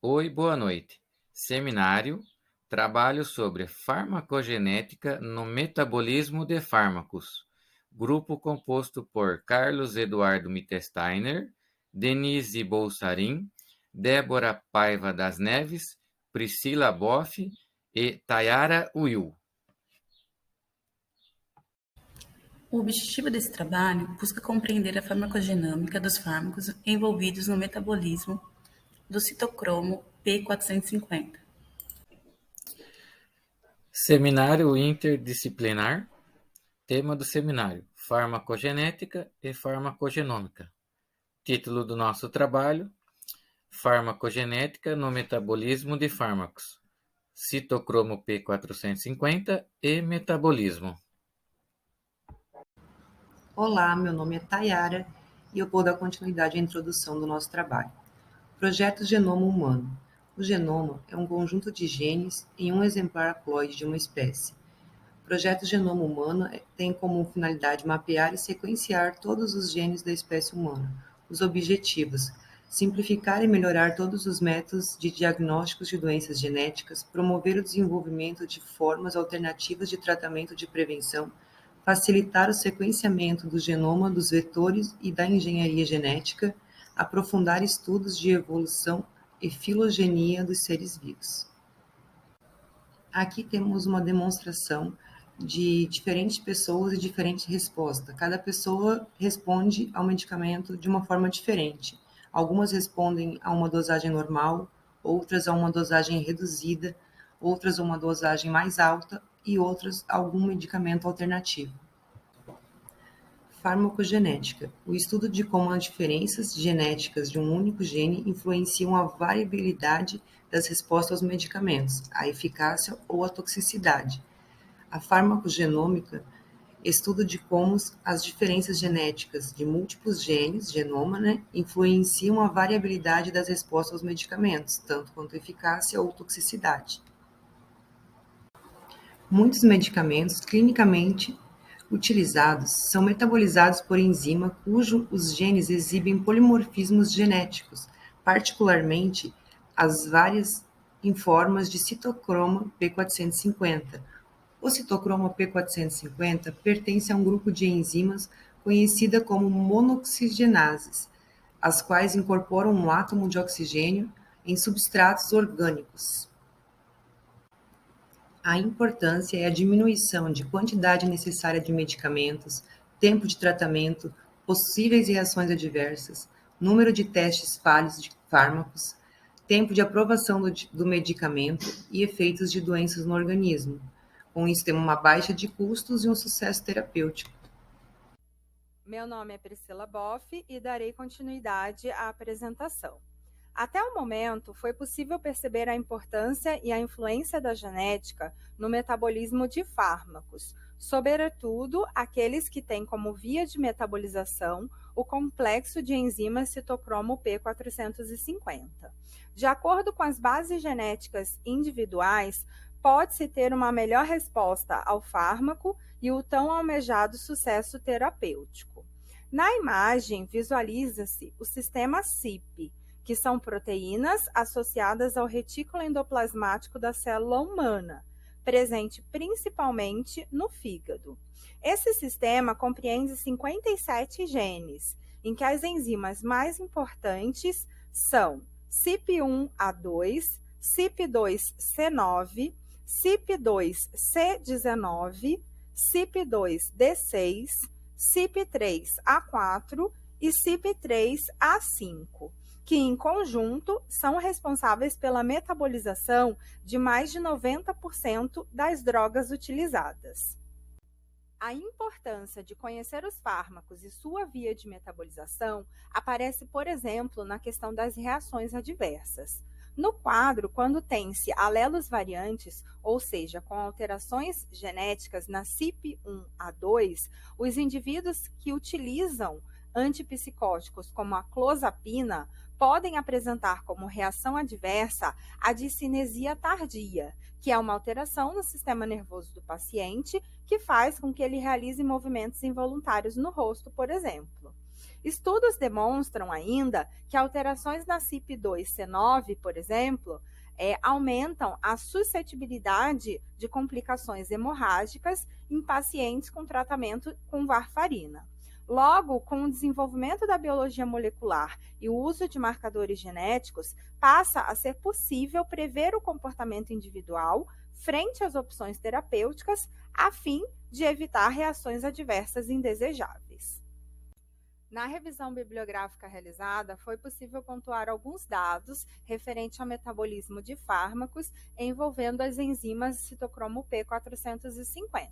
Oi, boa noite. Seminário: Trabalho sobre farmacogenética no metabolismo de fármacos. Grupo composto por Carlos Eduardo Mittelsteiner, Denise Bolsarin, Débora Paiva das Neves, Priscila Boff e Tayara Will. O objetivo desse trabalho busca compreender a farmacodinâmica dos fármacos envolvidos no metabolismo do citocromo P450. Seminário interdisciplinar. Tema do seminário: Farmacogenética e Farmacogenômica. Título do nosso trabalho: Farmacogenética no metabolismo de fármacos, citocromo P450 e metabolismo. Olá, meu nome é Tayara e eu vou dar continuidade à introdução do nosso trabalho. Projeto Genoma Humano. O genoma é um conjunto de genes em um exemplar haploide de uma espécie. O projeto Genoma Humano tem como finalidade mapear e sequenciar todos os genes da espécie humana. Os objetivos: simplificar e melhorar todos os métodos de diagnósticos de doenças genéticas, promover o desenvolvimento de formas alternativas de tratamento de prevenção, facilitar o sequenciamento do genoma dos vetores e da engenharia genética, aprofundar estudos de evolução e filogenia dos seres vivos. Aqui temos uma demonstração de diferentes pessoas e diferentes respostas. Cada pessoa responde ao medicamento de uma forma diferente. Algumas respondem a uma dosagem normal, outras a uma dosagem reduzida, outras a uma dosagem mais alta e outras a algum medicamento alternativo. Farmacogenética: o estudo de como as diferenças genéticas de um único gene influenciam a variabilidade das respostas aos medicamentos, a eficácia ou a toxicidade. A farmacogenômica: estudo de como as diferenças genéticas de múltiplos genes, genoma, influenciam a variabilidade das respostas aos medicamentos, tanto quanto eficácia ou toxicidade. Muitos medicamentos clinicamente utilizados são metabolizados por enzima cujos os genes exibem polimorfismos genéticos, particularmente as várias em formas de citocromo P450. O citocromo P450 pertence a um grupo de enzimas conhecida como monoxigenases, as quais incorporam um átomo de oxigênio em substratos orgânicos. A importância é a diminuição de quantidade necessária de medicamentos, tempo de tratamento, possíveis reações adversas, número de testes falhos de fármacos, tempo de aprovação do medicamento e efeitos de doenças no organismo. Com isso, temos uma baixa de custos e um sucesso terapêutico. Meu nome é Priscila Boff e darei continuidade à apresentação. Até o momento, foi possível perceber a importância e a influência da genética no metabolismo de fármacos, sobretudo aqueles que têm como via de metabolização o complexo de enzimas citocromo P450. De acordo com as bases genéticas individuais, pode-se ter uma melhor resposta ao fármaco e o tão almejado sucesso terapêutico. Na imagem, visualiza-se o sistema CIP, que são proteínas associadas ao retículo endoplasmático da célula humana, presente principalmente no fígado. Esse sistema compreende 57 genes, em que as enzimas mais importantes são CYP1A2, CYP2C9, CYP2C19, CYP2D6, CYP3A4 e CYP3A5, que em conjunto são responsáveis pela metabolização de mais de 90% das drogas utilizadas. A importância de conhecer os fármacos e sua via de metabolização aparece, por exemplo, na questão das reações adversas. No quadro, quando tem-se alelos variantes, ou seja, com alterações genéticas na CYP1A2, os indivíduos que utilizam antipsicóticos como a clozapina podem apresentar como reação adversa a discinesia tardia, que é uma alteração no sistema nervoso do paciente que faz com que ele realize movimentos involuntários no rosto, por exemplo. Estudos demonstram ainda que alterações na CYP2C9, por exemplo, aumentam a suscetibilidade de complicações hemorrágicas em pacientes com tratamento com varfarina. Logo, com o desenvolvimento da biologia molecular e o uso de marcadores genéticos, passa a ser possível prever o comportamento individual frente às opções terapêuticas, a fim de evitar reações adversas indesejáveis. Na revisão bibliográfica realizada, foi possível pontuar alguns dados referentes ao metabolismo de fármacos envolvendo as enzimas citocromo P450.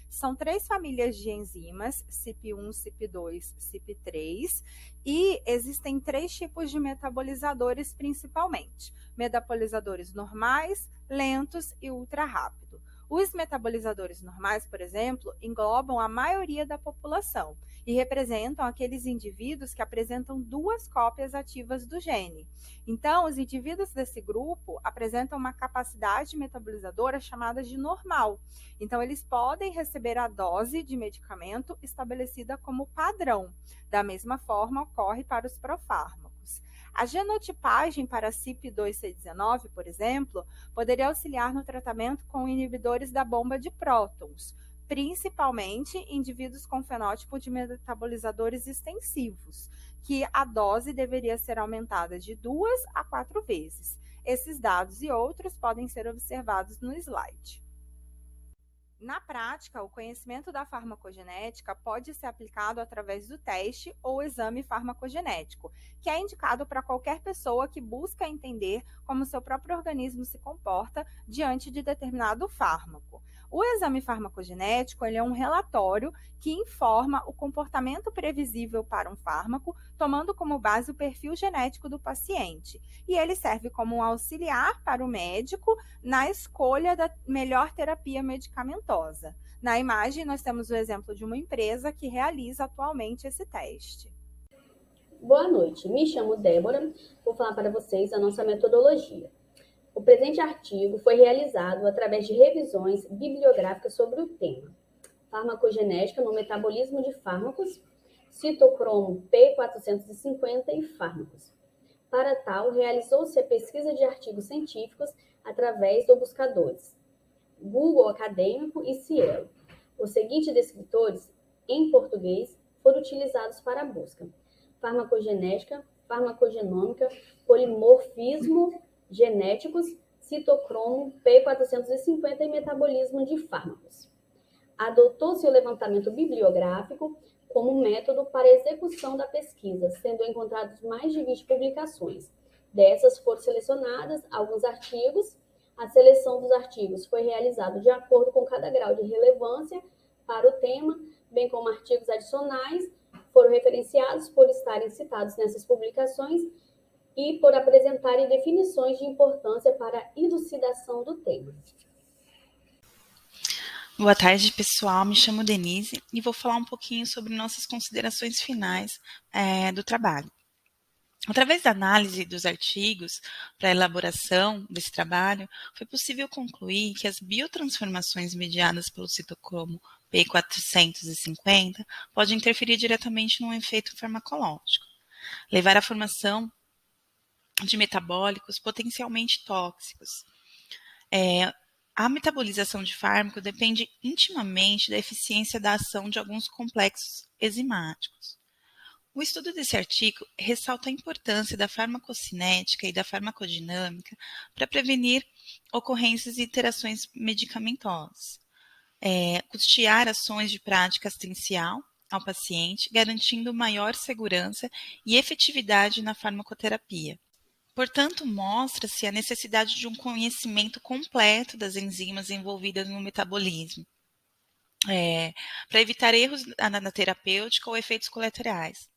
São 3 famílias de enzimas, CYP1, CYP2, CYP3, e existem 3 tipos de metabolizadores principalmente: metabolizadores normais, lentos e ultra rápido. Os metabolizadores normais, por exemplo, englobam a maioria da população e representam aqueles indivíduos que apresentam 2 cópias ativas do gene. Então, os indivíduos desse grupo apresentam uma capacidade metabolizadora chamada de normal. Então, eles podem receber a dose de medicamento estabelecida como padrão. Da mesma forma, ocorre para os profármacos. A genotipagem para CYP2C19, por exemplo, poderia auxiliar no tratamento com inibidores da bomba de prótons, principalmente indivíduos com fenótipo de metabolizadores extensivos, que a dose deveria ser aumentada de 2 a 4 vezes. Esses dados e outros podem ser observados no slide. Na prática, o conhecimento da farmacogenética pode ser aplicado através do teste ou exame farmacogenético, que é indicado para qualquer pessoa que busca entender como seu próprio organismo se comporta diante de determinado fármaco. O exame farmacogenético ele é um relatório que informa o comportamento previsível para um fármaco, tomando como base o perfil genético do paciente. E ele serve como um auxiliar para o médico na escolha da melhor terapia medicamentosa. Na imagem, nós temos o exemplo de uma empresa que realiza atualmente esse teste. Boa noite, me chamo Débora, vou falar para vocês a nossa metodologia. O presente artigo foi realizado através de revisões bibliográficas sobre o tema farmacogenética no metabolismo de fármacos, citocromo P450 e fármacos. Para tal, realizou-se a pesquisa de artigos científicos através dos buscadores Google Acadêmico e Cielo. Os seguintes descritores, em português, foram utilizados para a busca: farmacogenética, farmacogenômica, polimorfismo genéticos, citocromo P450 e metabolismo de fármacos. Adotou-se o levantamento bibliográfico como método para a execução da pesquisa, sendo encontrados mais de 20 publicações. Dessas foram selecionadas alguns artigos. A seleção dos artigos foi realizada de acordo com cada grau de relevância para o tema, bem como artigos adicionais foram referenciados por estarem citados nessas publicações e por apresentarem definições de importância para a elucidação do tema. Boa tarde, pessoal. Me chamo Denise e vou falar um pouquinho sobre nossas considerações finais do trabalho. Através da análise dos artigos para a elaboração desse trabalho, foi possível concluir que as biotransformações mediadas pelo citocromo P450 podem interferir diretamente no efeito farmacológico, levar à formação de metabólicos potencialmente tóxicos. A metabolização de fármaco depende intimamente da eficiência da ação de alguns complexos enzimáticos. O estudo desse artigo ressalta a importância da farmacocinética e da farmacodinâmica para prevenir ocorrências e interações medicamentosas, custear ações de prática assistencial ao paciente, garantindo maior segurança e efetividade na farmacoterapia. Portanto, mostra-se a necessidade de um conhecimento completo das enzimas envolvidas no metabolismo, para evitar erros na terapêutica ou efeitos colaterais.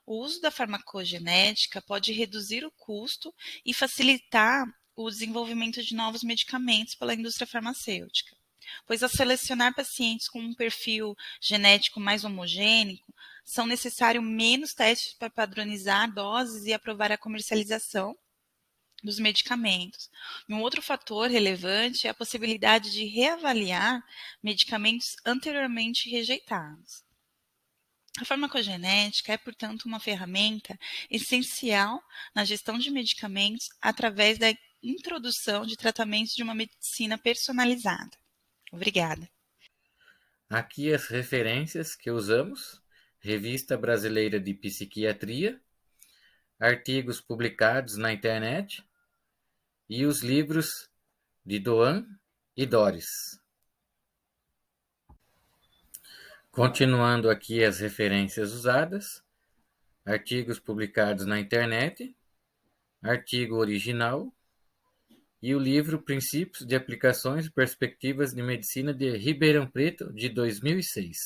O uso da farmacogenética pode reduzir o custo e facilitar o desenvolvimento de novos medicamentos pela indústria farmacêutica, pois ao selecionar pacientes com um perfil genético mais homogêneo, são necessários menos testes para padronizar doses e aprovar a comercialização dos medicamentos. Um outro fator relevante é a possibilidade de reavaliar medicamentos anteriormente rejeitados. A farmacogenética é, portanto, uma ferramenta essencial na gestão de medicamentos através da introdução de tratamentos de uma medicina personalizada. Obrigada. Aqui as referências que usamos: Revista Brasileira de Psiquiatria, artigos publicados na internet e os livros de Doan e Doris. Continuando aqui as referências usadas: artigos publicados na internet, artigo original e o livro Princípios de Aplicações e Perspectivas de Medicina de Ribeirão Preto, de 2006.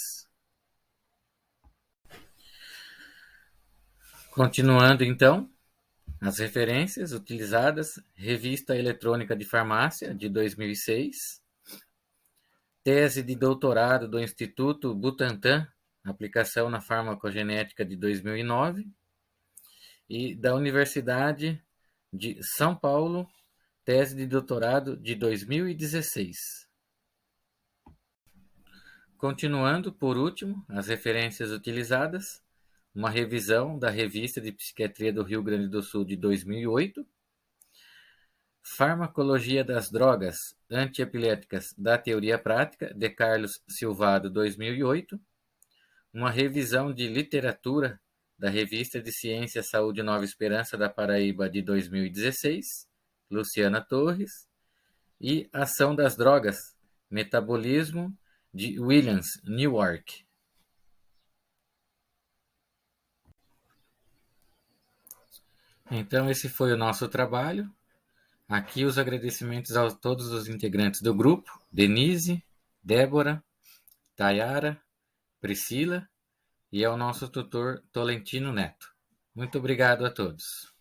Continuando então, as referências utilizadas: Revista Eletrônica de Farmácia, de 2006, tese de doutorado do Instituto Butantan, aplicação na farmacogenética, de 2009, e da Universidade de São Paulo, tese de doutorado, de 2016. Continuando, por último, as referências utilizadas: uma revisão da Revista de Psiquiatria do Rio Grande do Sul, de 2008, Farmacologia das Drogas Antiepiléticas da Teoria Prática, de Carlos Silvado, 2008, uma revisão de literatura da Revista de Ciência, Saúde e Nova Esperança da Paraíba, de 2016, Luciana Torres, e Ação das Drogas, Metabolismo, de Williams, Newark. Então, esse foi o nosso trabalho. Aqui os agradecimentos a todos os integrantes do grupo: Denise, Débora, Tayara, Priscila e ao nosso tutor Tolentino Neto. Muito obrigado a todos.